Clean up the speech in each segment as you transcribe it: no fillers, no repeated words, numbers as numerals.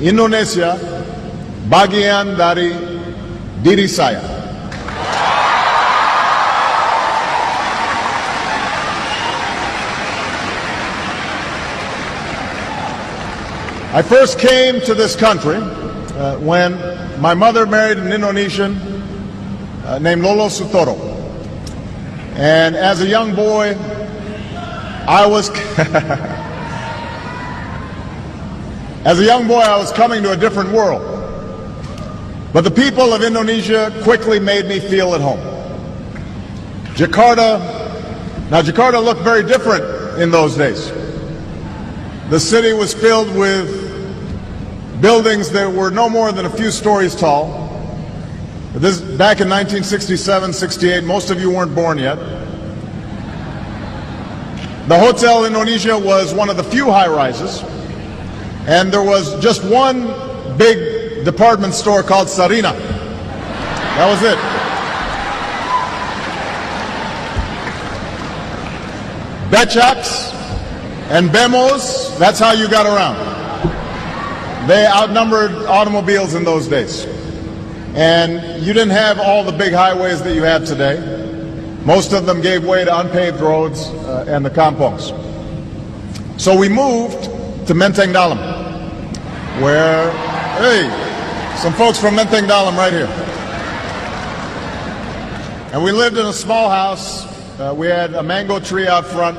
Indonesia bagian dari diri saya. I first came to this country when my mother married an Indonesian named Lolo Sutoro. And as a young boy, I was coming to a different world. But the people of Indonesia quickly made me feel at home. Jakarta looked very different in those days. The city was filled with buildings that were no more than a few stories tall. This back in 1967, 68, most of you weren't born yet. The Hotel Indonesia was one of the few high-rises, and there was just one big department store called Sarina. That was it. Becaks and Bemos, that's how you got around. They outnumbered automobiles in those days. And you didn't have all the big highways that you have today. Most of them gave way to unpaved roads and the kampongs. So we moved to Menteng Dalam, where, hey, some folks from Menteng Dalam right here. And we lived in a small house. We had a mango tree out front.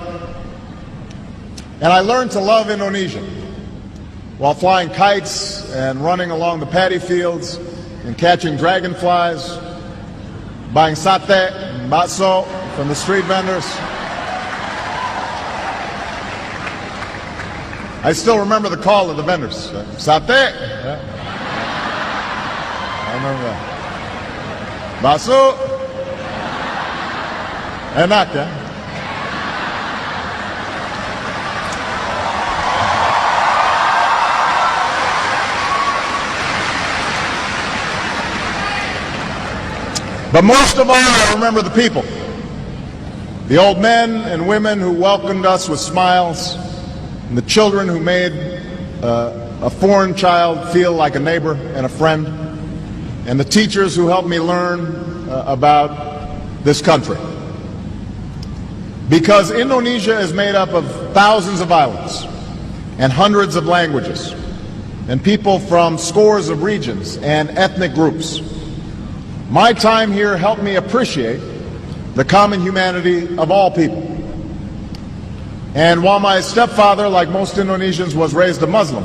And I learned to love Indonesia while flying kites and running along the paddy fields and catching dragonflies, buying sate and bakso from the street vendors. I still remember the call of the vendors. Sate. Yeah. I remember that. Bakso. Enak, yeah? But most of all, I remember the people. The old men and women who welcomed us with smiles, and the children who made a foreign child feel like a neighbor and a friend, and the teachers who helped me learn about this country. Because Indonesia is made up of thousands of islands and hundreds of languages, and people from scores of regions and ethnic groups. My time here helped me appreciate the common humanity of all people. And while my stepfather, like most Indonesians, was raised a Muslim,